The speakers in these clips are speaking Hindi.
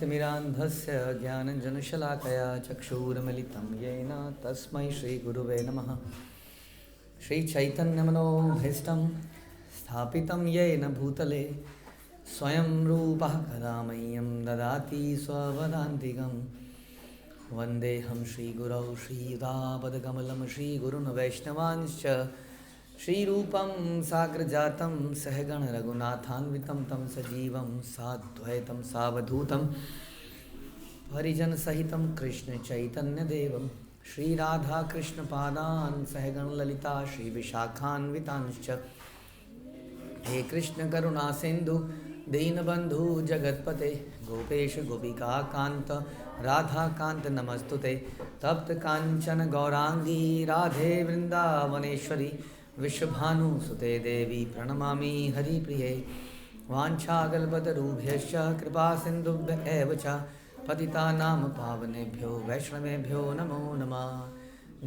तिमिरान्धस्य ज्ञानञ्जनशलाकया चक्षुरुन्मिलितं येन तस्मै श्रीगुरुवे नमः। श्रीचैतन्यमनोभीष्टं स्थापितं येन भूतले स्वयं रूपः कदा मह्यं ददाति स्वपदान्तिकं। वन्देऽहं श्रीगुरौ श्रीयुतापदकमलं श्रीगुरून् वैष्णवांश्च श्रीरूपं साग्रजातं सहगण रघुनाथान्वितं तं सजीवं साद्वैतं सावधूतं परिजनसहितं कृष्णचैतन्यदेवं श्रीराधाकृष्णपादान् सहगण ललिता श्रीविशाखान्वितांश्च। हे कृष्ण करुणा सिंधु दीनबंधु जगतपते गोपेश गोपिका कांत राधा कांत नमस्तुते। तप्त कांचन गौरांगी राधे वृंदावनेश्वरी विश्वभानुसुते देवी प्रणमामि हरिप्रिये। वाञ्छाकल्पतरुभ्यश्च कृपा सिन्धुभ्य एव च पतितानां पावनेभ्यो वैष्णवेभ्यो नमो नमः।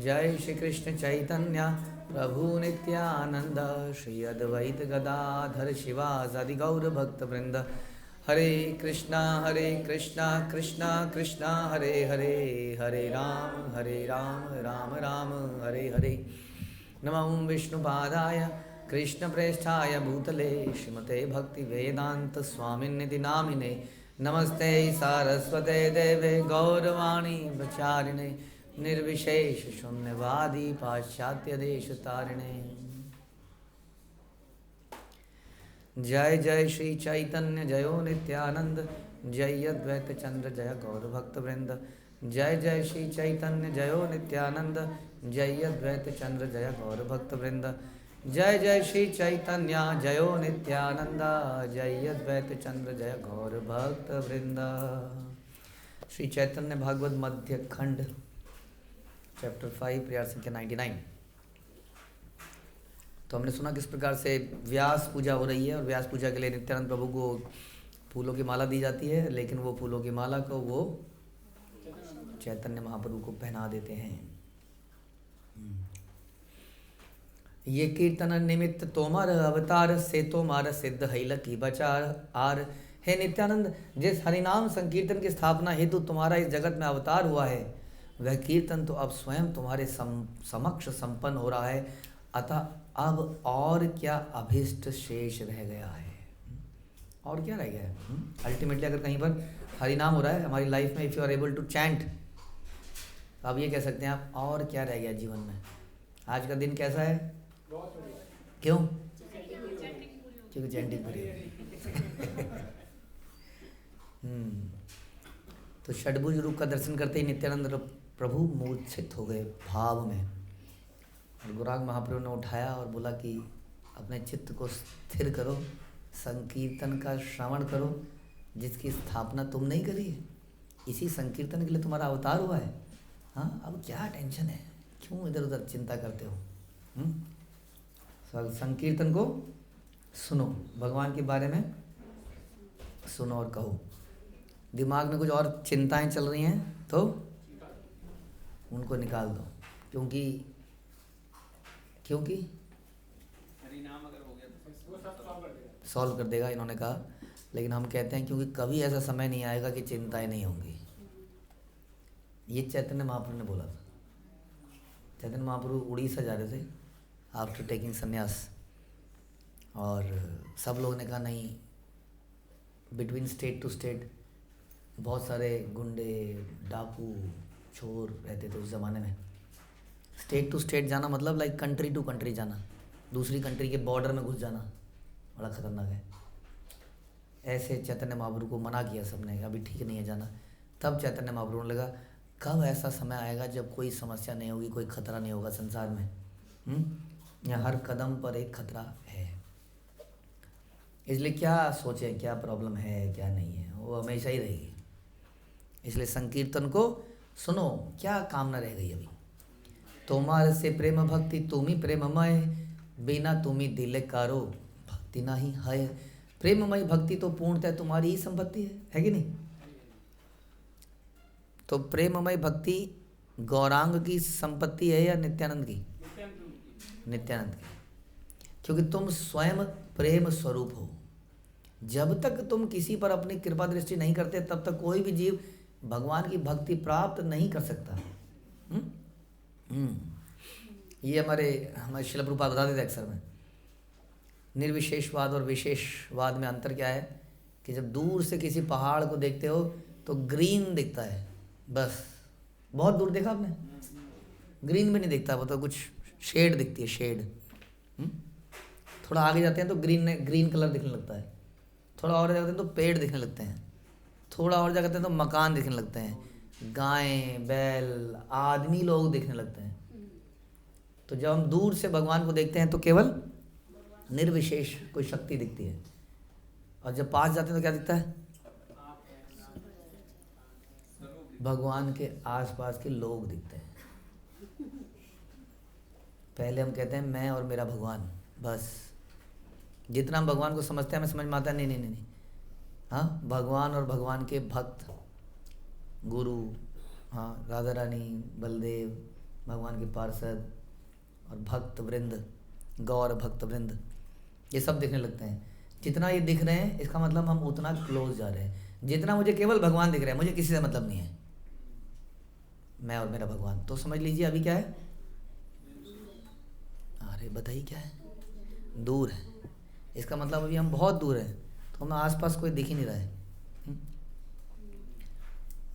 जय श्री कृष्ण चैतन्य प्रभु नित्यानंद श्री अद्वैत गदाधर शिवासादि गौर भक्तवृंद। हरे कृष्णा कृष्णा कृष्णा हरे हरे, हरे राम राम राम हरे हरे। नमो विष्णुपादाय कृष्णप्रेष्ठाय भूतले श्रीमते भक्तिवेदांत स्वामिन्निति नामिने। नमस्ते सारस्वते देवे गौरवाणी प्रचारिणे निर्विशेष शून्यवादी पाश्चात्य देश तारिणे। जय जय श्री चैतन्य जयो नित्यानंद जय अद्वैत चंद्र जय गौर भक्तवृंद। जय जय श्री चैतन्य जयो नित्यानंद जय अद्वैत चंद्र जय गौर भक्तवृंद। जय जय श्री चैतन्य जयो नित्यानंद जय अद्वैत चंद्र जय गौर भक्तवृंद। श्री चैतन्य भागवत मध्य खंड चैप्टर 5 प्रयास संख्या 99। तो हमने सुना किस प्रकार से व्यास पूजा हो रही है और व्यास पूजा के लिए नित्यानंद प्रभु को फूलों की माला दी जाती है, लेकिन वो फूलों की माला को वो चैतन्य महाप्रभु को पहना देते हैं। ये कीर्तन निमित्त तोमार अवतार से तोमार सिद्ध हैल की बचार आर। हे नित्यानंद, जिस हरिनाम संकीर्तन की स्थापना हेतु तुम्हारा इस जगत में अवतार हुआ है, वह कीर्तन तो अब स्वयं तुम्हारे समक्ष संपन्न हो रहा है। अतः अब और क्या अभिष्ट शेष रह गया है? और क्या रह गया है? अल्टीमेटली अगर कहीं पर हरिनाम हो रहा है हमारी लाइफ में, if you are able to chant, तो आप ये कह सकते हैं आप और क्या रह गया जीवन में। आज का दिन कैसा है? क्यों? क्योंकि चैंटिंग पूरी तो षडभुज रूप का दर्शन करते ही नित्यानंद प्रभु मूर्छित हो गए भाव में। और गुरांग महाप्रभु ने उठाया और बोला कि अपने चित्त को स्थिर करो, संकीर्तन का श्रवण करो जिसकी स्थापना तुम नहीं करी है। इसी संकीर्तन के लिए तुम्हारा अवतार हुआ है। हाँ, अब क्या टेंशन है? क्यों इधर उधर चिंता करते हो? संकीर्तन को सुनो, भगवान के बारे में सुनो और कहो। दिमाग में कुछ और चिंताएं चल रही हैं तो उनको निकाल दो, क्योंकि हरिनाम अगर हो गया तो सॉल्व कर देगा, इन्होंने कहा। लेकिन हम कहते हैं क्योंकि कभी ऐसा समय नहीं आएगा कि चिंताएं नहीं होंगी। ये चैतन्य महाप्रभु ने बोला था। चैतन्य महाप्रभु उड़ीसा जा रहे थे आफ्टर टेकिंग संन्यास, और सब लोगों ने कहा नहीं, बिटवीन स्टेट टू स्टेट बहुत सारे गुंडे डाकू चोर रहते थे उस ज़माने में। स्टेट टू स्टेट जाना मतलब लाइक कंट्री टू कंट्री जाना, दूसरी कंट्री के बॉर्डर में घुस जाना बड़ा खतरनाक है। ऐसे चैतन्य महाप्रभु को मना किया सबने, अभी ठीक नहीं है जाना। तब चैतन्य महाप्रभु ने लगा कब ऐसा समय आएगा जब कोई समस्या नहीं होगी, कोई खतरा नहीं होगा संसार में। यहाँ हर कदम पर एक खतरा है, इसलिए क्या सोचें क्या प्रॉब्लम है क्या नहीं है, वो हमेशा ही रहेगी। इसलिए संकीर्तन को सुनो, क्या कामना रह गई अभी? तोमार से प्रेम भक्ति तुम्ही प्रेममय, बिना तुम्ही दिले कारो भक्ति नहीं है। प्रेममय भक्ति तो पूर्णतः तुम्हारी ही संपत्ति है कि नहीं? तो प्रेममय भक्ति गौरांग की संपत्ति है या नित्यानंद की? नित्यानंद की, क्योंकि तुम स्वयं प्रेम स्वरूप हो। जब तक तुम किसी पर अपनी कृपा दृष्टि नहीं करते तब तक कोई भी जीव भगवान की भक्ति प्राप्त नहीं कर सकता। ये हमारे श्रील प्रभुपाद बताते थे अक्सर में, निर्विशेषवाद और विशेषवाद में अंतर क्या है कि जब दूर से किसी पहाड़ को देखते हो तो ग्रीन दिखता है, बस। बहुत दूर देखा आपने? ग्रीन भी नहीं दिखता, वो तो कुछ शेड दिखती है, शेड। थोड़ा आगे जाते हैं तो ग्रीन कलर दिखने लगता है, थोड़ा और जाते हैं तो पेड़ दिखने लगते हैं, थोड़ा और जाते हैं तो मकान दिखने लगते हैं, गायें, बैल, आदमी, लोग दिखने लगते हैं। तो जब हम दूर से भगवान को देखते हैं तो केवल निर्विशेष कोई शक्ति दिखती है, और जब पास जाते हैं तो क्या दिखता है? भगवान के आसपास के लोग दिखते हैं। पहले हम कहते हैं मैं और मेरा भगवान, बस। जितना हम भगवान को समझते हैं हमें समझ में आता है नहीं नहीं नहीं नहीं, हाँ, भगवान और भगवान के भक्त, गुरु, हाँ, राधा रानी, बलदेव, भगवान के पार्षद और भक्त वृंद, गौर भक्त वृंद, ये सब दिखने लगते हैं। जितना ये दिख रहे हैं इसका मतलब हम उतना क्लोज जा रहे हैं। जितना मुझे केवल भगवान दिख रहे हैं, मुझे किसी से मतलब नहीं है, मैं और मेरा भगवान, तो समझ लीजिए अभी क्या है? अरे बताइए क्या है? दूर है। इसका मतलब अभी हम बहुत दूर हैं, तो हमें आसपास कोई दिख ही नहीं रहा है।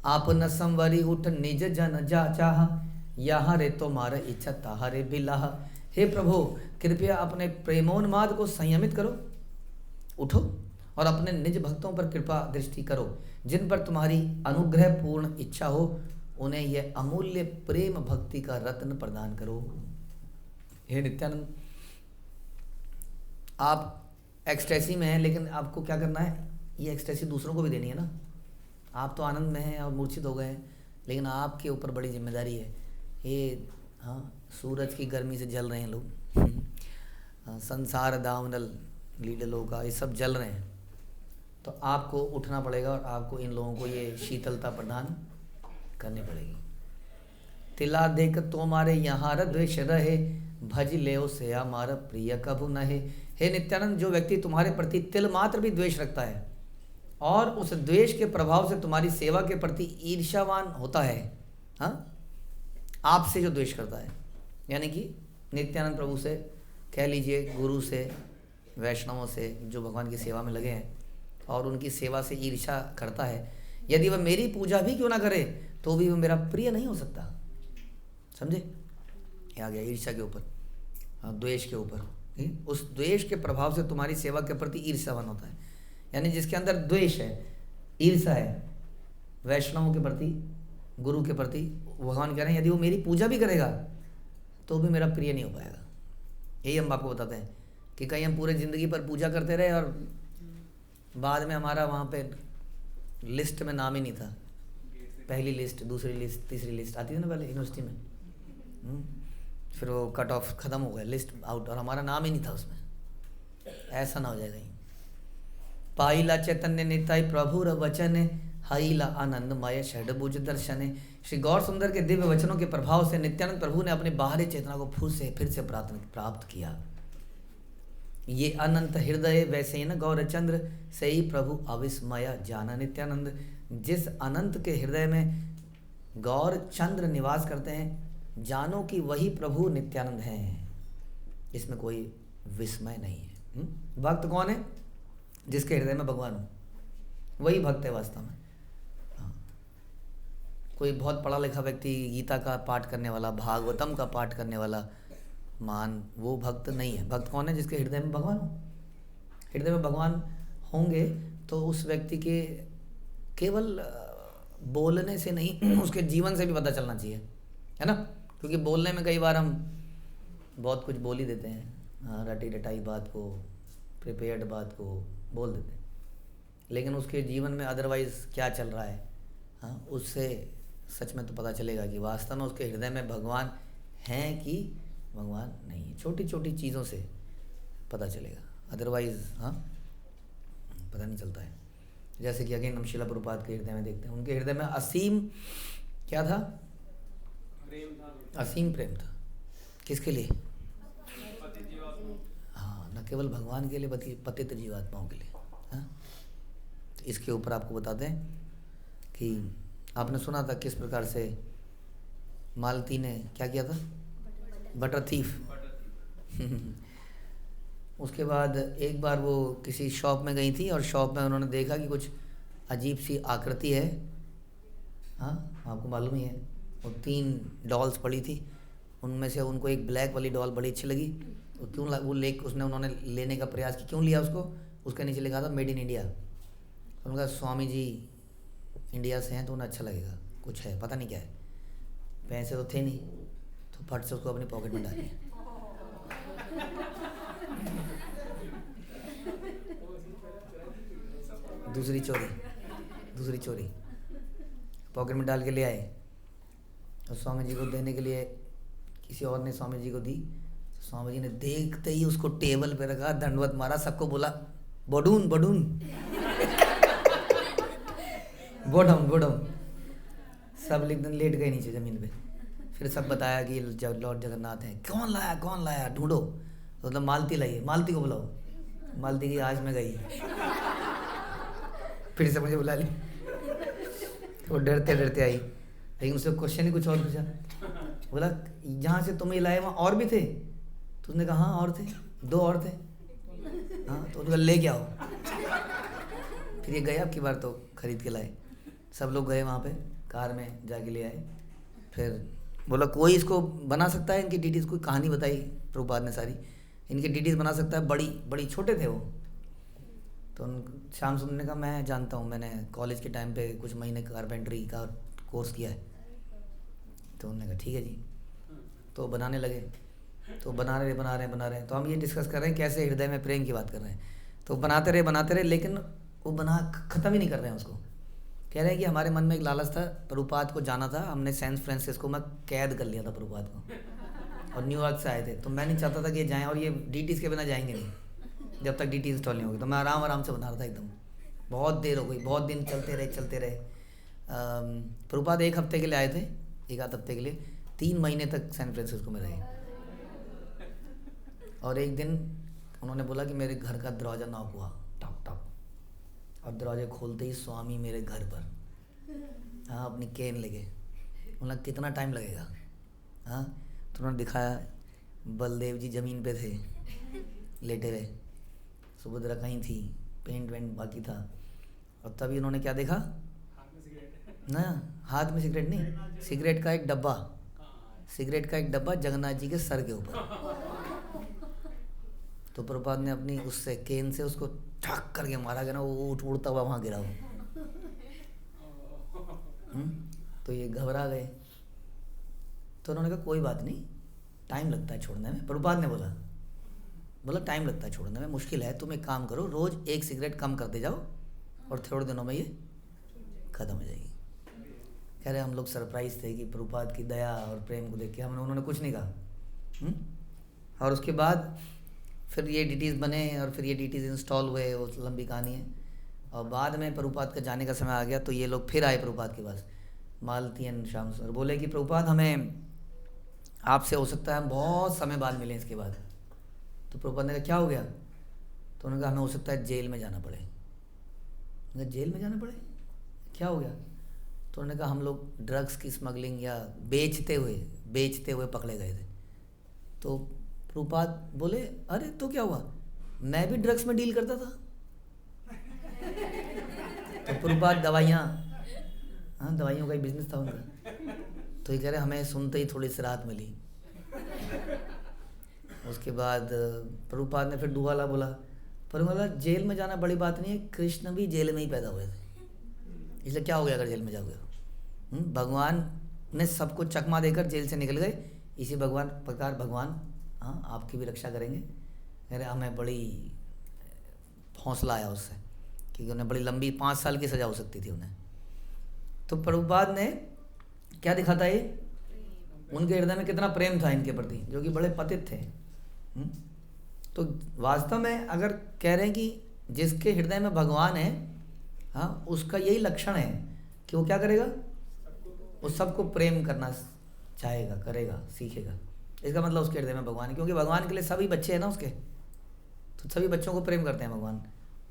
आप न संवरी उठ निज जन जा चाह, यहाँ रे तो मार इच्छा ताहा रे बिलाह। हे प्रभु, कृपया अपने प्रेमोन्माद को संयमित करो, उठो और अपने निज भक्तों पर कृपा दृष्टि करो, जिन पर तुम्हारी अनुग्रह पूर्ण इच्छा हो, उन्हें यह अमूल्य प्रेम भक्ति का रत्न प्रदान करो। हे नित्यानंद, आप एक्सटेसी में हैं, लेकिन आपको क्या करना है? ये एक्सटेसी दूसरों को भी देनी है ना। आप तो आनंद में हैं और मूर्छित हो गए हैं, लेकिन आपके ऊपर बड़ी जिम्मेदारी है। ये हाँ, सूरज की गर्मी से जल रहे हैं लोग, संसार दामनल लीडलों का ये सब जल रहे हैं, तो आपको उठना पड़ेगा और आपको इन लोगों को ये शीतलता प्रदान करनी पड़ेगी। तिला देख तुम्हारे यहाँ द्वेष रहे, भज ले से हमारा प्रिय कभु नहे। हे नित्यानंद, जो व्यक्ति तुम्हारे प्रति तिल मात्र भी द्वेष रखता है और उस द्वेष के प्रभाव से तुम्हारी सेवा के प्रति ईर्ष्यावान होता है, हाँ, आपसे जो द्वेष करता है, यानी कि नित्यानंद प्रभु से कह लीजिए, गुरु से, वैष्णवों से जो भगवान की सेवा में लगे हैं और उनकी सेवा से ईर्ष्या करता है, यदि वह मेरी पूजा भी क्यों ना करे तो भी वह मेरा प्रिय नहीं हो सकता। समझे? ये आ गया ईर्ष्या के ऊपर, द्वेष के ऊपर। उस द्वेष के प्रभाव से तुम्हारी सेवा के प्रति ईर्ष्यावान होता है, यानी जिसके अंदर द्वेष है, ईर्ष्या है वैष्णवों के प्रति, गुरु के प्रति, भगवान कह रहे हैं यदि वो मेरी पूजा भी करेगा तो भी मेरा प्रिय नहीं हो पाएगा। यही हम आपको बताते हैं कि कहीं हम पूरे ज़िंदगी पर पूजा करते रहे और बाद में हमारा वहाँ पे लिस्ट में नाम ही नहीं था। पहली लिस्ट, दूसरी लिस्ट, तीसरी लिस्ट आती थी ना पहले यूनिवर्सिटी में, फिर वो कट ऑफ ख़त्म हो गया, लिस्ट आउट, और हमारा नाम ही नहीं था उसमें। ऐसा ना हो जाए कहीं। पाइला चैतन्य निताई प्रभु र वचन, हईला आनंदमय षडभुज दर्शन। श्री गौर सुंदर के दिव्य वचनों के प्रभाव से नित्यानंद प्रभु ने अपनी बाहरी चेतना को फिर से प्राप्त किया। ये अनंत हृदय वैसे न गौरचंद्र, से ही प्रभु अविस्मय जाना नित्यानंद। जिस अनंत के हृदय में गौर चंद्र निवास करते हैं, जानो कि वही प्रभु नित्यानंद हैं, इसमें कोई विस्मय नहीं है। भक्त कौन है? जिसके हृदय में भगवान हो, वही भक्त है वास्तव में। हाँ, कोई बहुत पढ़ा लिखा व्यक्ति, गीता का पाठ करने वाला, भागवतम का पाठ करने वाला मान, वो भक्त नहीं है। भक्त कौन है? जिसके हृदय में भगवान हो। हृदय में भगवान होंगे तो उस व्यक्ति के केवल बोलने से नहीं, उसके जीवन से भी पता चलना चाहिए, है ना। क्योंकि बोलने में कई बार हम बहुत कुछ बोल ही देते हैं, हाँ, रटी रटाई बात को, प्रिपेयर्ड बात को बोल देते हैं, लेकिन उसके जीवन में अदरवाइज़ क्या चल रहा है, हाँ, उससे सच में तो पता चलेगा कि वास्तव में उसके हृदय में भगवान हैं कि भगवान नहीं है। छोटी छोटी चीज़ों से पता चलेगा, अदरवाइज़ हाँ पता नहीं चलता है। जैसे कि अगेन हम श्रील प्रभुपाद के हृदय में देखते हैं, उनके हृदय में असीम क्या था? प्रेम था। असीम प्रेम था। किसके लिए? हाँ, न केवल भगवान के लिए बल्कि पतित जीवात्माओं के लिए। हाँ, इसके ऊपर आपको बताते हैं कि आपने सुना था किस प्रकार से मालती ने क्या किया था, बटर थीफ। उसके बाद एक बार वो किसी शॉप में गई थी और शॉप में उन्होंने देखा कि कुछ अजीब सी आकृति है, हाँ आपको मालूम ही है, वो 3 डॉल्स पड़ी थी, उनमें से उनको एक ब्लैक वाली डॉल बड़ी अच्छी लगी, वो क्यों वो उन्होंने लेने का प्रयास किया, क्यों लिया उसको, उसके नीचे लिखा था मेड इन इंडिया। उनका स्वामी जी इंडिया से हैं तो उन्हें अच्छा लगेगा, कुछ है पता नहीं क्या है, पैसे तो थे नहीं, तो फट से उसको अपनी पॉकेट में डालिए। दूसरी चोरी पॉकेट में डाल के ले आए और स्वामी जी को देने के लिए किसी और ने स्वामी जी को दी। स्वामी जी ने देखते ही उसको टेबल पे रखा, दंडवत मारा, सबको बोला बोडून बोडून बोडाउन, सब एकदम लेट गए नीचे ज़मीन पे। फिर सब बताया कि लॉर्ड जगन्नाथ हैं। कौन लाया ढूंढो, तो मतलब मालती लाइए, मालती को बुलाओ। मालती की आज में गई, फिर से मुझे बुला ली, वो डरते डरते आई, लेकिन उससे क्वेश्चन ही कुछ और पूछा। बोला जहाँ से तुम्हें लाए वहाँ और भी थे? तो उसने कहा हाँ और थे, 2 और थे। हाँ तो उन्होंने ले के आओ। फिर ये गए, अब की बार तो खरीद के लाए, सब लोग गए वहाँ पे, कार में जाके ले आए। फिर बोला कोई इसको बना सकता है, इनकी डिटेल्स, कोई कहानी बताई प्रभुपाद ने सारी, इनकी डिटेल्स बना सकता है, बड़ी छोटे थे वो। तो श्याम सुंदर ने कहा मैं जानता हूँ, मैंने कॉलेज के टाइम पे कुछ महीने कारपेंटरी का कोर्स किया है। तो उन्होंने कहा ठीक है जी। तो बनाने लगे, तो बना रहे। तो हम ये डिस्कस कर रहे हैं कैसे हृदय में प्रेम की बात कर रहे हैं। तो बनाते रहे, लेकिन वो ख़त्म ही नहीं कर रहे हैं उसको। कह रहे हैं कि हमारे मन में एक लालच था, प्रभुपाद को जाना था, हमने सैन फ्रांसिस्को में कैद कर लिया था प्रभुपाद को, और न्यूयॉर्क से आए थे। तो मैं नहीं चाहता था कि ये जाएँ, और ये DTs के बिना जाएंगे नहीं जब तक DT इंस्टॉल नहीं होगी। तो मैं आराम से बना रहा था एकदम, बहुत देर हो गई, बहुत दिन चलते रहे। प्रभुपाद 1 हफ्ते के लिए आए थे, 1 आध हफ्ते के लिए, 3 महीने तक सैन फ्रांसिस्को में रहे। और एक दिन उन्होंने बोला कि मेरे घर का दरवाज़ा नॉक हुआ, टक, और दरवाजे खोलते ही स्वामी मेरे घर पर, हाँ अपनी केन लेके। बोला कितना टाइम लगेगा? हाँ तो उन्होंने दिखाया, बलदेव जी ज़मीन पे थे लेटे रहे, सुभद्रा कहीं थी, पेंट वेंट बाकी था। और तभी उन्होंने क्या देखा ना, हाथ में सिगरेट नहीं, सिगरेट का एक डब्बा जगन्नाथ जी के सर के ऊपर। तो प्रभुपाद ने अपनी उससे केन से उसको ठक करके मारा गया ना, वो उड़ता हुआ वहाँ गिरा वो। तो ये घबरा गए। तो उन्होंने कहा कोई बात नहीं, टाइम लगता है छोड़ने में। प्रभुपाद ने बोला टाइम लगता है छोड़ने में, मुश्किल है, तुम एक काम करो, रोज़ 1 सिगरेट कम करते जाओ और थोड़े दिनों में ये ख़त्म हो जाएगी। कह रहे हम लोग सरप्राइज थे कि प्रभुपाद की दया और प्रेम को देख के उन्होंने कुछ नहीं कहा। और उसके बाद फिर ये DTs बने और फिर ये DTs इंस्टॉल हुए, वो लंबी कहानी है। और बाद में प्रभुपाद का जाने का समय आ गया, तो ये लोग फिर आए प्रभुपाद के पास, मालती एंड श्याम सुंदर, बोले कि प्रभुपाद हमें आपसे हो सकता है हम बहुत समय बाद मिलें इसके बाद। तो प्रभुपाद ने कहा क्या हो गया? तो उन्होंने कहा हमें हो सकता है जेल में जाना पड़े। जेल में जाना पड़े, क्या हो गया? तो उन्होंने कहा हम लोग ड्रग्स की स्मगलिंग या बेचते हुए पकड़े गए थे। तो प्रभुपाद बोले अरे तो क्या हुआ, मैं भी ड्रग्स में डील करता था। तो प्रभुपाद दवाइयाँ दवाइयों का ही बिजनेस था उनका। तो ये कह रहे हमें सुनते ही थोड़ी सी राहत मिली। उसके बाद प्रभुपाद ने फिर दुआला बोला, प्रभुपाद जेल में जाना बड़ी बात नहीं है, कृष्ण भी जेल में ही पैदा हुए थे, इसलिए क्या हो गया अगर जेल में जाओगे? भगवान ने सबको चकमा देकर जेल से निकल गए, इसी प्रकार भगवान आपकी भी रक्षा करेंगे। अरे हमें बड़ी हौसला आया उससे, क्योंकि उन्हें बड़ी लंबी 5 साल की सज़ा हो सकती थी उन्हें। तो प्रभुपाद ने क्या दिखाता है, उनके हृदय में कितना प्रेम था इनके प्रति, जो कि बड़े पतित थे। तो वास्तव में अगर कह रहे हैं कि जिसके हृदय में भगवान है, हाँ उसका यही लक्षण है कि वो क्या करेगा, वो सबको प्रेम करना चाहेगा, करेगा, सीखेगा। इसका मतलब उसके हृदय में भगवान है, क्योंकि भगवान के लिए सभी बच्चे हैं ना उसके, तो सभी बच्चों को प्रेम करते हैं भगवान।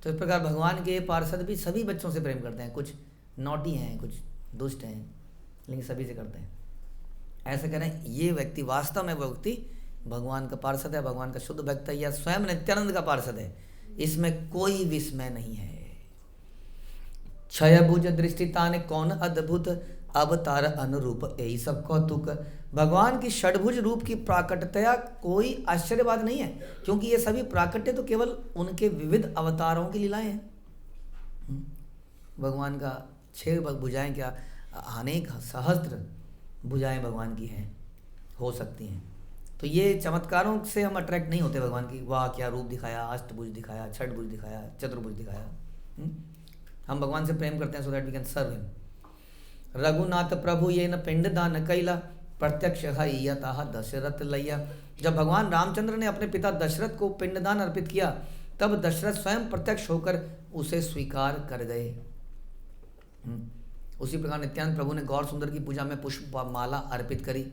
तो इस प्रकार भगवान के पार्षद भी सभी बच्चों से प्रेम करते हैं, कुछ नॉटी हैं, कुछ दुष्ट हैं, लेकिन सभी से करते हैं। ऐसे करें, ये व्यक्ति वास्तव में वो व्यक्ति भगवान का पार्षद है, भगवान का शुद्ध भक्त है, या स्वयं नित्यानंद का पार्षद है, इसमें कोई विस्मय नहीं है। क्षय भुज दृष्टिता ने कौन अद्भुत अवतार अनुरूप, यही सब कौतुक। भगवान की षडभुज रूप की प्राकट्यता कोई आश्चर्य बात नहीं है, क्योंकि ये सभी प्राकट्य तो केवल उनके विविध अवतारों की लीलाएं हैं। भगवान का 6 भुजाएं क्या, अनेक सहस्त्र भुजाएं भगवान की हैं, हो सकती हैं। तो ये चमत्कारों से हम अट्रैक्ट नहीं होते भगवान की, वाह क्या रूप दिखाया, अष्टभुज दिखाया, छठभुज दिखाया, चतुर्भुज दिखाया। हम भगवान से प्रेम करते हैं so that we can serve him. Raghunath प्रभु ये न पिंड दान कैला, प्रत्यक्ष हयतः दशरथ लैया। जब भगवान रामचंद्र ने अपने पिता दशरथ को पिंडदान अर्पित किया, तब दशरथ स्वयं प्रत्यक्ष होकर उसे स्वीकार कर गए। उसी प्रकार नित्यानंद प्रभु ने गौर सुंदर की पूजा में पुष्प माला अर्पित करी,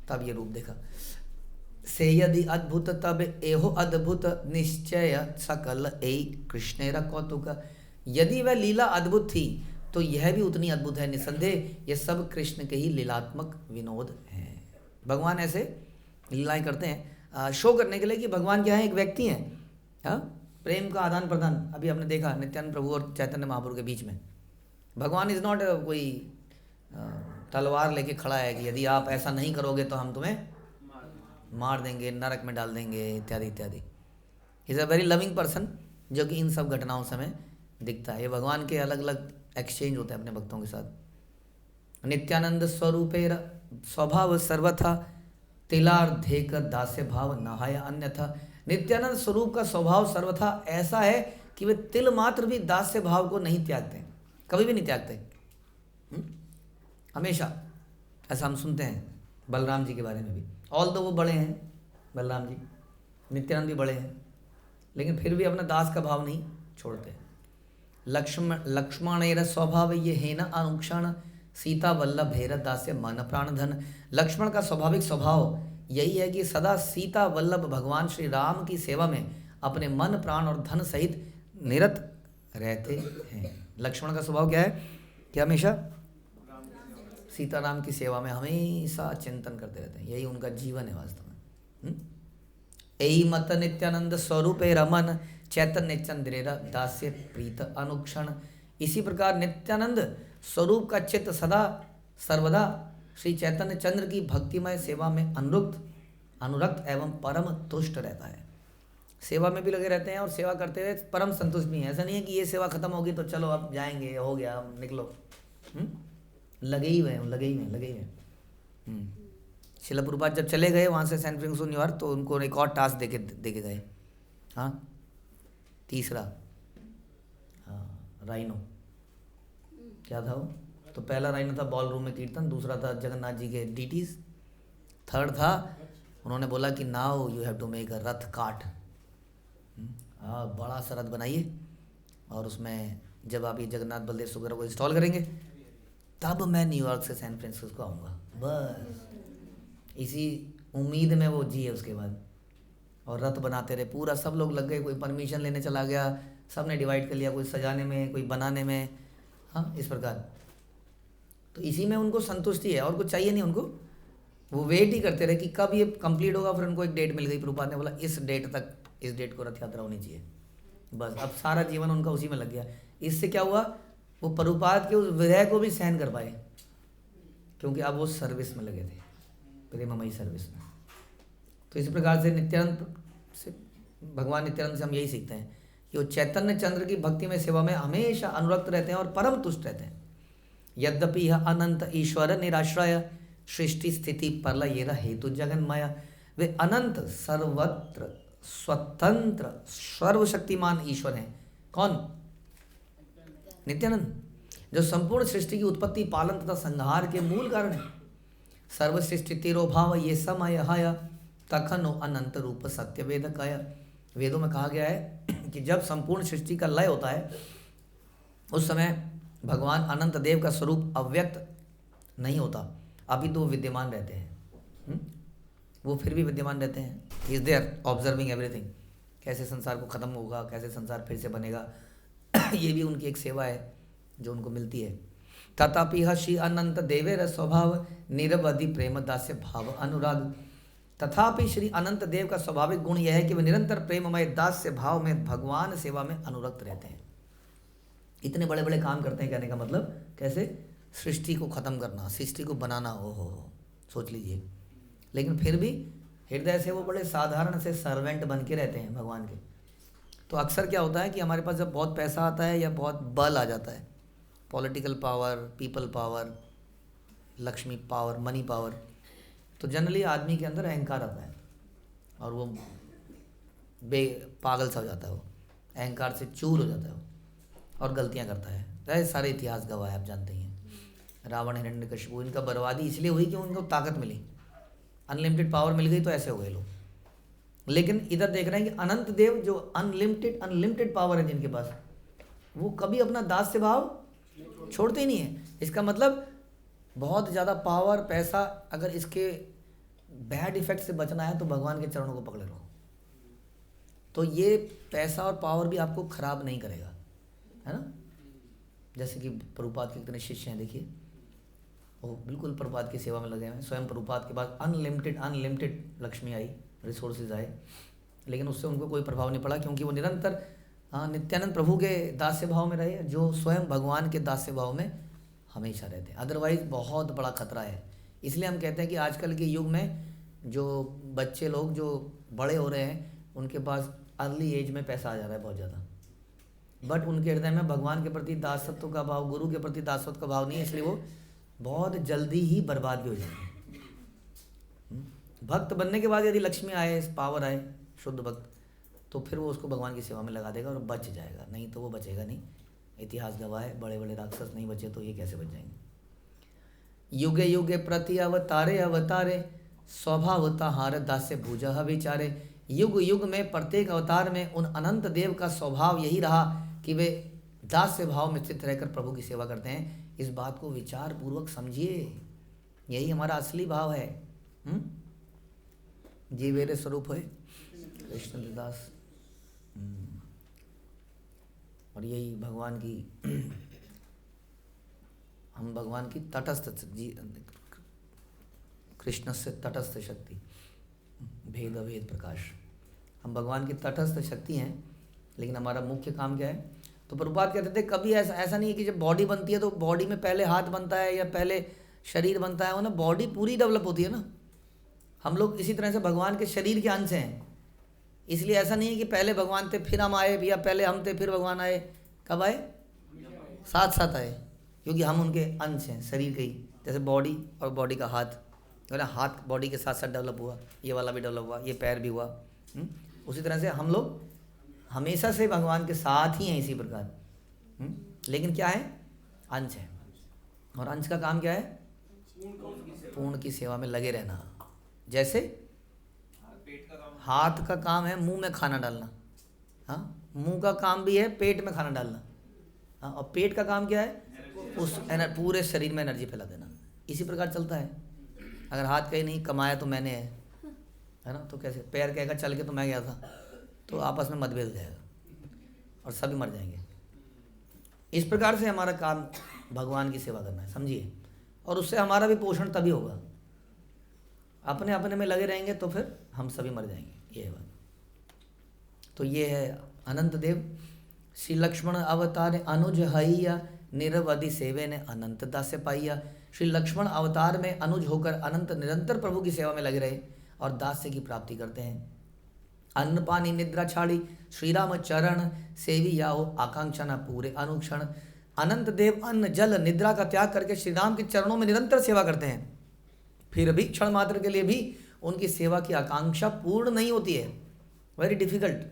तब ये रूप देखा। से यदि अद्भुत तब एहो अद्भुत, निश्चय सकल ए कृष्णेरा कौतुक। यदि वह लीला अद्भुत थी तो यह भी उतनी अद्भुत है, निसंदेह ये सब कृष्ण के ही लीलात्मक विनोद हैं। भगवान ऐसे लीलाएं करते हैं शो करने के लिए कि भगवान क्या है, एक व्यक्ति है। प्रेम का आदान प्रदान अभी हमने देखा नित्यानंद प्रभु और चैतन्य महाप्रभु के बीच में। भगवान इज नॉट कोई तलवार लेके खड़ा है कि यदि आप ऐसा नहीं करोगे तो हम तुम्हें मार देंगे, नरक में डाल देंगे, इत्यादि इत्यादि। Is a very loving person, जो कि इन सब घटनाओं से हमें दिखता है। ये भगवान के अलग अलग एक्सचेंज होते हैं अपने भक्तों के साथ। नित्यानंद स्वरूपेर स्वभाव सर्वथा, तिलार्धेक दास्य भाव नहाय अन्यथा। नित्यानंद स्वरूप का स्वभाव सर्वथा ऐसा है कि वे तिल मात्र भी दास्य भाव को नहीं त्यागते, कभी भी नहीं त्यागते। हमेशा ऐसा हम सुनते हैं बलराम जी के बारे में भी, ऑल दो वो बड़े हैं बलराम जी, नित्यानंद भी बड़े हैं, लेकिन फिर भी अपना दास का भाव नहीं छोड़ते। लक्ष्मण स्वभाव ये है न अनुक्षण, सीता वल्लभ भेर दास्य मन प्राण धन। लक्ष्मण का स्वाभाविक स्वभाव यही है कि सदा सीता वल्लभ भगवान श्री राम की सेवा में अपने मन प्राण और धन सहित निरत रहते हैं। लक्ष्मण का स्वभाव क्या है कि हमेशा सीताराम की सेवा में हमेशा चिंतन करते रहते हैं, यही उनका जीवन है वास्तव में। यही मत नित्यानंद स्वरूपे रमन, चैतन्य चंद्रेरा दास्य प्रीत अनुक्षण। इसी प्रकार नित्यानंद स्वरूप का चित्त सदा सर्वदा श्री चैतन्य चंद्र की भक्तिमय सेवा में अनुरक्त एवं परम तुष्ट रहता है। सेवा में भी लगे रहते हैं और सेवा करते हुए परम संतुष्ट भी हैं। ऐसा नहीं है कि ये सेवा खत्म होगी तो चलो अब जाएंगे, हो गया अब निकलो। लगे ही हुए। शिला प्रभुपाद जब चले गए वहाँ से सैन फ्रांसिस्को न्यूयॉर्क, तो उनको एक और टास्क देके गए। हाँ, तीसरा, हाँ, राइनो क्या था वो? तो पहला राइनो था बॉल रूम में कीर्तन, दूसरा था जगन्नाथ जी के डीटीज, थर्ड था उन्होंने बोला कि now you have to make a रथ काट। हाँ, बड़ा सा रथ बनाइए और उसमें जब आप ये जगन्नाथ बलदेव सुभद्रा को इंस्टॉल करेंगे तब मैं न्यूयॉर्क से सैन फ्रांसिस्को आऊँगा। बस इसी उम्मीद में वो जिए उसके बाद, और रथ बनाते रहे पूरा। सब लोग लग गए, कोई परमिशन लेने चला गया, सब ने डिवाइड कर लिया, कोई सजाने में, कोई बनाने में। हाँ, इस प्रकार तो इसी में उनको संतुष्टि है और कुछ चाहिए नहीं उनको। वो वेट ही करते रहे कि कब ये कंप्लीट होगा। फिर उनको एक डेट मिल गई, प्रभुपाद ने बोला इस डेट तक, इस डेट को रथ यात्रा होनी चाहिए। बस अब सारा जीवन उनका उसी में लग गया। इससे क्या हुआ, वो प्रभुपाद के उस विरह को भी सहन कर पाए, क्योंकि अब वो सर्विस में लगे थे, प्रेममयी सर्विस में। तो इसी प्रकार से नित्यानंद से, भगवान नित्यानंद से हम यही सीखते हैं कि वो चैतन्य चंद्र की भक्ति में सेवा में हमेशा अनुरक्त रहते हैं और परम तुष्ट रहते हैं। यद्यपि यह अनंत ईश्वर निराश्रय, सृष्टि स्थिति प्रलय हेतु जगन्मय। वे अनंत सर्वत्र स्वतंत्र सर्वशक्तिमान ईश्वर हैं। कौन? नित्यानंद, जो संपूर्ण सृष्टि की उत्पत्ति, पालन तथा संहार के मूल कारण है। सर्व सृष्टि तेरो भाव ये समय हय, तखनो अनंत रूप सत्य वेदकय। वेदों में कहा गया है कि जब संपूर्ण सृष्टि का लय होता है उस समय भगवान अनंत देव का स्वरूप अव्यक्त नहीं होता, अभी तो वो विद्यमान रहते हैं। वो फिर भी विद्यमान रहते हैं। Is there observing everything. कैसे संसार को ख़त्म होगा, कैसे संसार फिर से बनेगा। ये भी उनकी एक सेवा है जो उनको मिलती है। तथापि श्री अनंत देवेर स्वभाव निरवधि प्रेम दास्य भाव अनुराग। तथापि श्री अनंत देव का स्वाभाविक गुण यह है कि वे निरंतर प्रेममय दास्य भाव में भगवान सेवा में अनुरक्त रहते हैं। इतने बड़े बड़े काम करते हैं, कहने का मतलब कैसे सृष्टि को ख़त्म करना, सृष्टि को बनाना, हो सोच लीजिए। लेकिन फिर भी हृदय से वो बड़े साधारण से सर्वेंट बन के रहते हैं भगवान के। तो अक्सर क्या होता है कि हमारे पास जब बहुत पैसा आता है या बहुत बल आ जाता है, political power, people power, Lakshmi power, money power, तो जनरली आदमी के अंदर अहंकार आता है और वो पागल सा हो जाता है, वो अहंकार से चूर हो जाता है वो और गलतियां करता है। ऐसे सारे इतिहास गवाह है, आप जानते ही हैं। रावण, हिरण्यकशिपु, इनका बर्बादी इसलिए हुई कि उनको ताकत मिली, अनलिमिटेड पावर मिल गई तो ऐसे हो गए लोग। लेकिन इधर देख रहे हैं कि अनंत देव जो अनलिमिटेड पावर है जिनके पास, वो कभी अपना दास्य भाव छोड़ते ही नहीं है। इसका मतलब बहुत ज़्यादा पावर, पैसा, अगर इसके बैड इफेक्ट से बचना है तो भगवान के चरणों को पकड़े रहो। तो ये पैसा और पावर भी आपको खराब नहीं करेगा, है ना। जैसे कि प्रभुपाद के कितने शिष्य हैं, देखिए वो बिल्कुल प्रभुपाद की सेवा में लगे हैं। स्वयं प्रभुपाद के बाद अनलिमिटेड लक्ष्मी आई, रिसोर्सेज आए, लेकिन उससे उनको कोई प्रभाव नहीं पड़ा, क्योंकि वो निरंतर नित्यानंद प्रभु के दास्य भाव में रहे, जो स्वयं भगवान के दास्य भाव में हमेशा रहते हैं। अदरवाइज बहुत बड़ा खतरा है। इसलिए हम कहते हैं कि आजकल के युग में जो बच्चे लोग जो बड़े हो रहे हैं, उनके पास अर्ली एज में पैसा आ जा रहा है बहुत ज़्यादा, बट उनके हृदय में भगवान के प्रति दासत्व का भाव, गुरु के प्रति दासत्व का भाव नहीं है, इसलिए वो बहुत जल्दी ही बर्बाद भी हो जाएंगे। भक्त बनने के बाद यदि लक्ष्मी आए, पावर आए, शुद्ध भक्त, तो फिर वो उसको भगवान की सेवा में लगा देगा और बच जाएगा, नहीं तो वो बचेगा नहीं। इतिहास गवाह है, बड़े बड़े राक्षस नहीं बचे तो ये कैसे बच जाएंगे। युगे युगे प्रति अवतारे स्वभावता हार दास्य भुजा विचारे। युग युग में प्रत्येक अवतार में उन अनंत देव का स्वभाव यही रहा कि वे दास्य भाव में स्थित रहकर प्रभु की सेवा करते हैं। इस बात को विचार पूर्वक समझिए, यही हमारा असली भाव है। जी मेरे स्वरूप है कृष्ण दास, और यही भगवान की हम भगवान की तटस्थ जी, कृष्ण से तटस्थ शक्ति, भेद अभेद प्रकाश, हम भगवान की तटस्थ शक्ति हैं। लेकिन हमारा मुख्य काम क्या है। तो प्रभुपाद कहते थे कभी ऐसा नहीं है कि जब बॉडी बनती है तो बॉडी में पहले हाथ बनता है या पहले शरीर बनता है, वो ना बॉडी पूरी डेवलप होती है ना। हम लोग इसी तरह से भगवान के शरीर के अंश हैं, इसलिए ऐसा नहीं है कि पहले भगवान थे फिर हम आए, या पहले हम थे फिर भगवान आए। कब आए? साथ साथ आए, क्योंकि हम उनके अंश हैं, शरीर के ही। जैसे बॉडी और बॉडी का हाथ, अगर हाथ बॉडी के साथ साथ डेवलप हुआ, ये वाला भी डेवलप हुआ, ये पैर भी हुआ। उसी तरह से हम लोग हमेशा से भगवान के साथ ही हैं इसी प्रकार। लेकिन क्या है? अंश है, और अंश का काम क्या है? पूर्ण की सेवा में लगे रहना। जैसे हाथ का काम है मुंह में खाना डालना, हाँ, मुंह का काम भी है पेट में खाना डालना, हाँ, और पेट का काम क्या है? उस पूरे शरीर में एनर्जी फैला देना। इसी प्रकार चलता है। अगर हाथ कहीं नहीं कमाया तो मैंने है ना, तो कैसे? पैर कहेगा चल के तो मैं गया था, तो आपस में मतभेद हो जाएगा और सभी मर जाएंगे। इस प्रकार से हमारा काम भगवान की सेवा करना है, समझिए। और उससे हमारा भी पोषण तभी होगा। अपने अपने में लगे रहेंगे तो फिर हम सभी मर जाएंगे, ये है बात। तो ये है अनंत देव। श्री लक्ष्मण अवतार अनुज हइया निरवधि सेवे ने अनंत दास्य पाइया। श्री लक्ष्मण अवतार में अनुज होकर अनंत निरंतर प्रभु की सेवा में लगे रहे और दास्य की प्राप्ति करते हैं। अन्न पानी निद्रा छाड़ी श्री राम चरण सेवी याओ आकांक्षा न पूरे अनुक्षण। अनंत देव अन्न जल निद्रा का त्याग करके श्री राम के चरणों में निरंतर सेवा करते हैं। फिर भी क्षण मात्र के लिए भी उनकी सेवा की आकांक्षा पूर्ण नहीं होती है। Very difficult.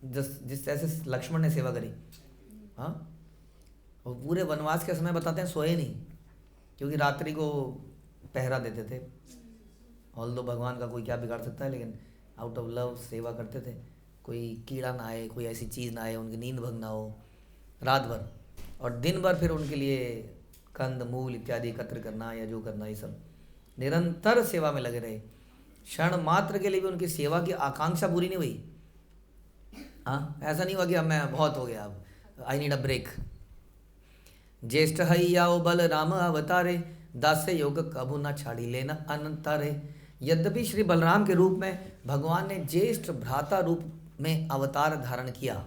जिस तरह से लक्ष्मण ने सेवा करी, हाँ, और पूरे वनवास के समय बताते हैं सोए नहीं, क्योंकि रात्रि को पहरा देते थे। ऑल्दो भगवान का कोई क्या बिगाड़ सकता है, लेकिन आउट ऑफ लव सेवा करते थे। कोई कीड़ा ना आए, कोई ऐसी चीज़ ना आए, उनकी नींद भंग ना हो रात भर, और दिन भर फिर उनके लिए कंद मूल इत्यादि एकत्र करना या जो करना, ये सब निरंतर सेवा में लगे रहे। क्षण मात्र के लिए भी उनकी सेवा की आकांक्षा पूरी नहीं हुई। हाँ, ऐसा नहीं हुआ कि अब मैं बहुत हो गया, अब आई नीड अ ब्रेक। ज्येष्ठ हईयाओ बल राम अवतारे, दास्य योग कभू न छाड़ी लेना अनंतारे। यद्यपि श्री बलराम के रूप में भगवान ने ज्येष्ठ भ्राता रूप में अवतार धारण किया,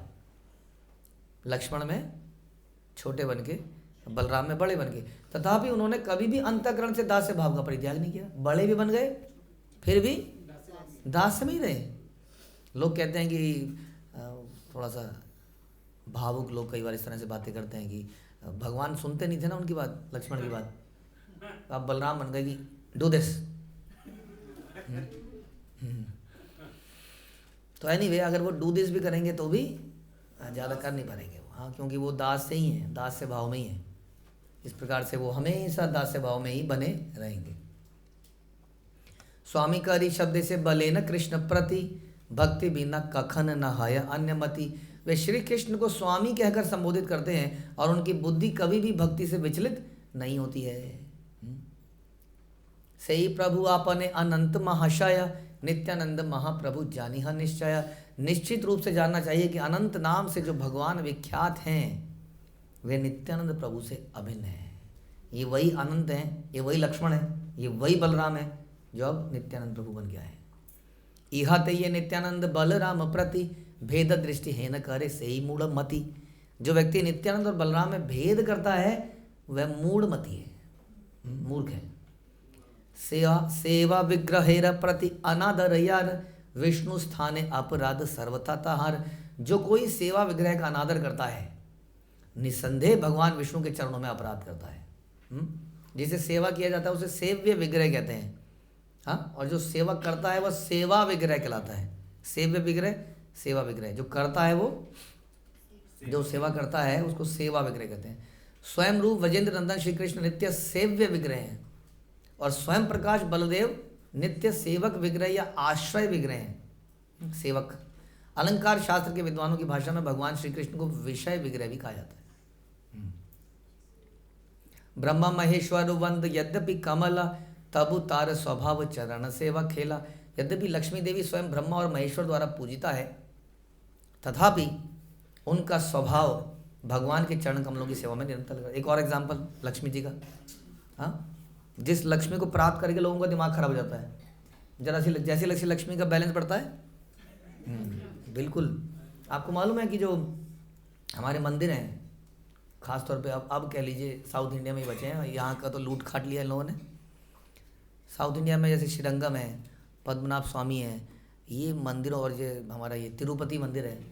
लक्ष्मण में छोटे बन के, बलराम में बड़े बन के, तथापि उन्होंने कभी भी अंतःकरण से दास्य भाव का परित्याग नहीं किया। बड़े भी बन गए फिर भी दास्य में ही रहे। लोग कहते हैं कि थोड़ा सा भावुक लोग कई बार इस तरह से बातें करते हैं कि भगवान सुनते नहीं थे ना उनकी बात, लक्ष्मण की बात। अब बलराम बन गए कि डू दिस। तो एनीवे अगर वो डू दिस भी करेंगे तो भी ज़्यादा कर नहीं पाएंगे वो, हाँ, क्योंकि वो दास से ही हैं, दास से भाव में ही हैं। इस प्रकार से वो हमेशा दास से भाव में ही बने रहेंगे। स्वामी करी शब्द से बले न कृष्ण प्रति, भक्ति बिना कखन न हाय अन्य मति। वे श्री कृष्ण को स्वामी कहकर संबोधित करते हैं और उनकी बुद्धि कभी भी भक्ति से विचलित नहीं होती है। सही प्रभु आपने अनंत महाशय, नित्यानंद महाप्रभु जानिह निश्चय। निश्चित रूप से जानना चाहिए कि अनंत नाम से जो भगवान विख्यात हैं वे नित्यानंद प्रभु से अभिन्न हैं। ये वही अनंत हैं, ये वही लक्ष्मण है, ये वही बलराम है जो अब नित्यानंद प्रभु बन गया है। इहा ते ये नित्यानंद बलराम प्रति, भेद दृष्टि है न करे सही मूढ़ मति। जो व्यक्ति नित्यानंद और बलराम में भेद करता है वह मूढ़ मति है, मूर्ख है। सेवा विग्रहेर प्रति अनादर यार, विष्णु स्थाने अपराध सर्वथा ताहार। जो कोई सेवा विग्रह का अनादर करता है निसंदेह भगवान विष्णु के चरणों में अपराध करता है। जिसे सेवा किया जाता है उसे सेव्य विग्रह कहते हैं, हाँ, और जो सेवा करता है वह सेवा विग्रह कहलाता है। सेव्य विग्रह, सेवा विग्रह, जो करता है वो, जो सेवा करता है उसको सेवा विग्रह कहते हैं। स्वयं रूप वजेंद्र नंदन श्री कृष्ण नित्य सेव्य विग्रह हैं और स्वयं प्रकाश बलदेव नित्य सेवक विग्रह या आश्रय विग्रह हैं। सेवक अलंकार शास्त्र के विद्वानों की भाषा में भगवान श्री कृष्ण को विषय विग्रह भी कहा जाता है। ब्रह्मा महेश्वर वंद यद्यपि कमल, तबु तार स्वभाव चरण सेवा खेला। यद्यपि लक्ष्मी देवी स्वयं ब्रह्मा और महेश्वर द्वारा पूजिता है, तथापि उनका स्वभाव भगवान के चरण कमलों की सेवा में निरंतर लगा। एक और एग्जाम्पल लक्ष्मी जी का, हाँ, जिस लक्ष्मी को प्राप्त करके लोगों का दिमाग खराब हो जाता है, जरा सी जैसे लक्ष्मी का बैलेंस बढ़ता है, बिल्कुल। आपको मालूम है कि जो हमारे मंदिर हैं, खास तौर पे अब कह लीजिए साउथ इंडिया में ही बचे हैं, यहाँ का तो लूट खाट लिया इन लोगों ने। साउथ इंडिया में जैसे श्रीरंगम है, पद्मनाभ स्वामी है, ये मंदिरों, और ये हमारा ये तिरुपति मंदिर है,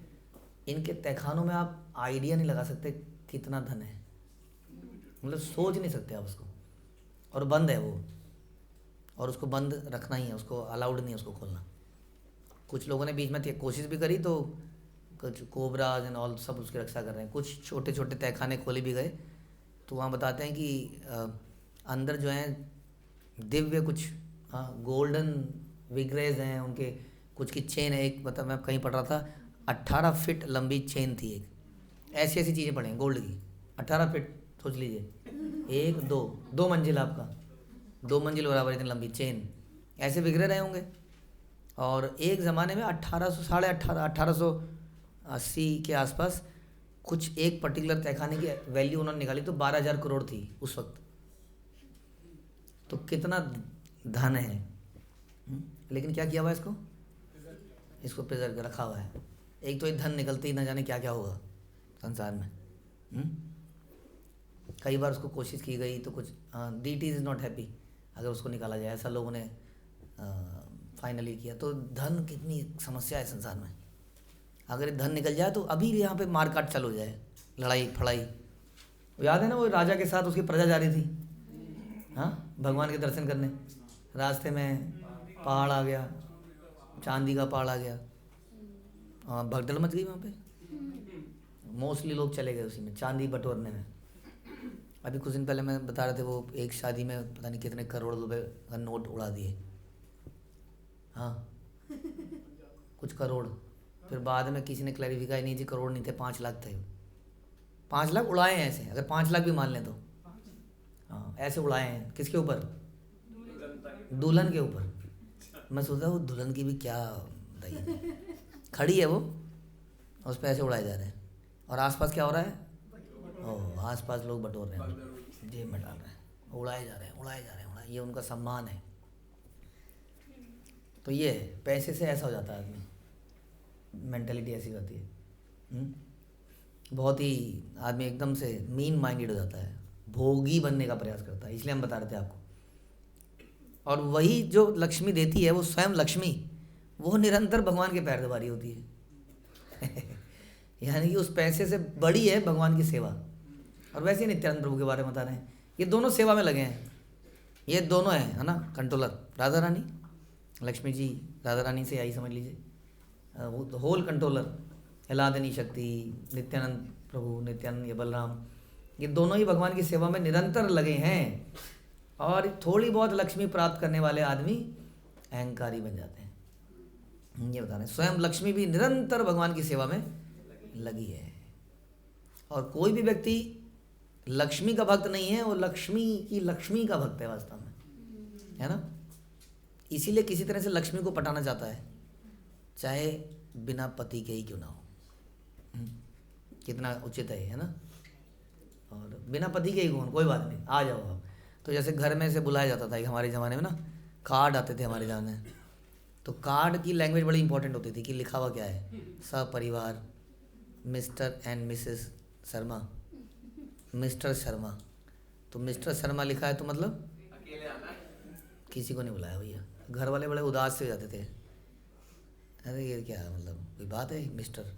इनके तहखानों में आप आइडिया नहीं लगा सकते कितना धन है, मतलब सोच नहीं सकते आप उसको। और बंद है वो, और उसको बंद रखना ही है, उसको अलाउड नहीं है उसको खोलना। कुछ लोगों ने बीच में कोशिश भी करी, तो कुछ कोबराज एंड ऑल सब उसकी रक्षा कर रहे हैं। कुछ छोटे छोटे तहखाने खोले भी गए, तो वहाँ बताते हैं कि अंदर जो है दिव्य कुछ, हाँ, गोल्डन विग्रह हैं उनके, कुछ की चेन है। एक मतलब मैं कहीं पढ़ रहा था 18 फीट लंबी चेन थी एक। ऐसी ऐसी चीज़ें पड़ी हैं गोल्ड की, 18 फीट सोच लीजिए, 1 2 मंजिल, आपका 2 मंजिल बराबर इतनी लंबी चेन, ऐसे विग्रह रहे होंगे। और एक ज़माने में 1880 के आसपास कुछ एक पर्टिकुलर तहखाने की वैल्यू उन्होंने निकाली तो 12,000 करोड़ थी उस वक्त। तो कितना धन है, लेकिन क्या किया हुआ है इसको प्रिजर्व कर रखा हुआ है। एक तो ये धन निकलते ही ना जाने क्या क्या होगा संसार में। कई बार उसको कोशिश की गई तो कुछ डीटी इज़ नॉट हैप्पी अगर उसको निकाला जाए, ऐसा लोगों ने फाइनली किया। तो धन कितनी समस्या है संसार में, अगर ये धन निकल जाए तो अभी यहाँ पे मारकाट चालू हो जाए, लड़ाई फड़ाई। याद है ना वो राजा के साथ उसकी प्रजा जा रही थी, हाँ, भगवान के दर्शन करने, रास्ते में पहाड़ आ गया, चांदी का पहाड़ आ गया, भगदड़ मच गई वहाँ पे। मोस्टली लोग चले गए उसी में, चांदी बटोरने में। अभी कुछ दिन पहले मैं बता रहे थे, वो एक शादी में पता नहीं कितने करोड़ रुपए का नोट उड़ा दिए, हाँ, कुछ करोड़। फिर बाद में किसी ने क्लैरिफाई नहीं, जी करोड़ नहीं थे, 5 लाख थे। 5 लाख उड़ाए हैं ऐसे, अगर 5 लाख भी मान लें तो, हाँ, ऐसे उड़ाए हैं। किसके ऊपर? दुल्हन के ऊपर। मैं सोचता वो दुल्हन की भी क्या दही खड़ी है वो, उस पैसे उड़ाए जा रहे हैं। और आसपास क्या हो रहा है? ओह, आसपास लोग बटोर रहे हैं, जेब में डाल रहे हैं, उड़ाए जा रहे हैं, उड़ाए जा रहे हैं, ये उनका सम्मान है। तो ये पैसे से ऐसा हो जाता है आदमी, मेंटेलिटी ऐसी होती है। बहुत ही आदमी एकदम से मीन माइंडेड हो जाता है, भोगी बनने का प्रयास करता है। इसलिए हम बता रहे थे आपको। और वही जो लक्ष्मी देती है, वो स्वयं लक्ष्मी, वो निरंतर भगवान के पैर दबा रही होती है। यानी कि उस पैसे से बड़ी है भगवान की सेवा। और वैसे ही नित्यानंद प्रभु के बारे में बता रहे हैं, ये दोनों सेवा में लगे हैं। ये दोनों हैं, है ना, कंट्रोलर। राधा रानी, लक्ष्मी जी राधा रानी से आई समझ लीजिए, वो होल कंट्रोलर। हिलादनी शक्ति, नित्यानंद प्रभु, नित्यानंद ये बलराम, ये दोनों ही भगवान की सेवा में निरंतर लगे हैं। और थोड़ी बहुत लक्ष्मी प्राप्त करने वाले आदमी अहंकारी बन जाते हैं। ये बता रहे हैं, स्वयं लक्ष्मी भी निरंतर भगवान की सेवा में लगी है। और कोई भी व्यक्ति लक्ष्मी का भक्त नहीं है, वो लक्ष्मी का भक्त है वास्तव में, है ना। इसीलिए किसी तरह से लक्ष्मी को पटाना चाहता है, चाहे बिना पति के ही क्यों ना हो। कितना उचित है ना। और बिना पति के ही कौन, कोई बात नहीं, आ जाओ आप। तो जैसे घर में से बुलाया जाता था हमारे ज़माने में ना, कार्ड आते थे हमारे ज़माने में। तो कार्ड की लैंग्वेज बड़ी इंपॉर्टेंट होती थी कि लिखा हुआ क्या है, सपरिवार mister and Mrs Sharma, mister Sharma. तो मिस्टर शर्मा लिखा है तो मतलब अकेले आना, किसी को नहीं बुलाया भैया। घर वाले बड़े उदास से हो जाते थे, अरे ये क्या मतलब, कोई बात है मिस्टर।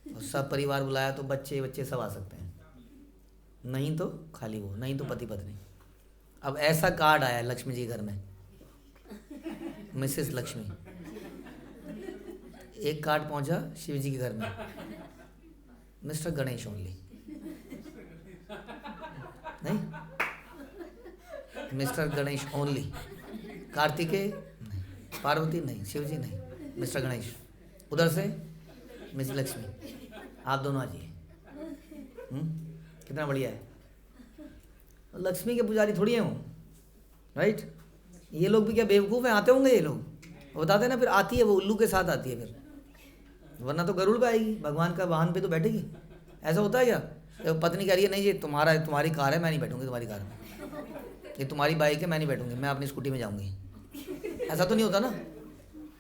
और सब परिवार बुलाया तो बच्चे सब आ सकते हैं, नहीं तो खाली वो, नहीं तो पति पत्नी। अब ऐसा कार्ड आया है लक्ष्मी जी घर में, मिसेस लक्ष्मी। एक कार्ड पहुंचा शिव जी के घर में, मिस्टर गणेश ओनली। नहीं, मिस्टर गणेश ओनली। कार्तिकेय नहीं, पार्वती नहीं, शिव जी नहीं, मिस्टर गणेश। उधर से मिस लक्ष्मी, आप दोनों आ जाइए। कितना बढ़िया है। लक्ष्मी के पुजारी थोड़ी हैं वो, राइट। ये लोग भी क्या बेवकूफ़ हैं, आते होंगे ये लोग, वो बताते हैं ना। फिर आती है वो उल्लू के साथ आती है फिर, वरना तो गरुड़ पे आएगी, भगवान का वाहन पे तो बैठेगी। ऐसा होता है क्या? तो पत्नी कह रही है नहीं, ये तुम्हारी कार है, मैं नहीं बैठूंगी तुम्हारी कार में, ये तुम्हारी बाइक है, मैं नहीं बैठूंगी, मैं अपनी स्कूटी में जाऊंगी। ऐसा तो नहीं होता ना।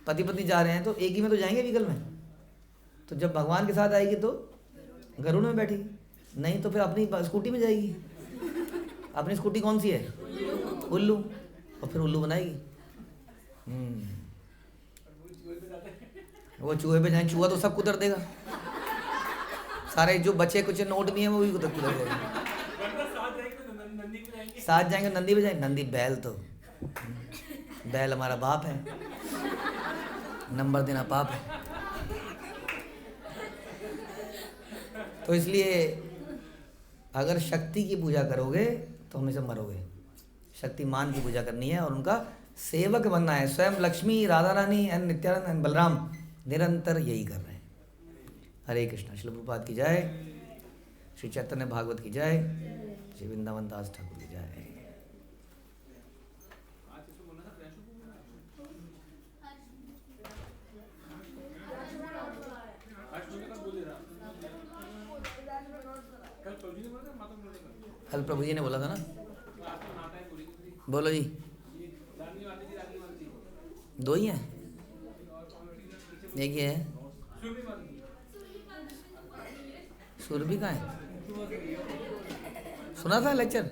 पति पत्नी जा रहे हैं तो एक ही में तो जाएंगे व्हीकल में। तो जब भगवान के साथ आएगी तो गरुड़ में बैठेगी, नहीं तो फिर अपनी स्कूटी में जाएगी। अपनी स्कूटी कौन सी है? उल्लू। और फिर उल्लू बनाएगी। वो चूहे पे जाए, चूहा तो सब कुतर देगा, सारे जो बचे कुछ नोट भी हैं वो भी कुतर देगा। साथ जाएंगे नंदी पे जाएंगे, नंदी बैल, तो बैल हमारा बाप है, नंबर देना पाप है। तो इसलिए अगर शक्ति की पूजा करोगे तो हमेशा मरोगे। शक्तिमान की पूजा करनी है और उनका सेवक बनना है। स्वयं लक्ष्मी, राधा रानी एंड नित्यानंद एंड बलराम निरंतर यही कर रहे हैं। हरे कृष्णा। श्रील प्रभुपाद की जय, श्री चैतन्य भागवत की जय, श्री वृंदावन दास ठाकुर की जय। कल प्रभु जी ने बोला था ना, बोलो जी। दो ही हैं, एक ही है। सुरभि कहाँ है? सुना था लेक्चर?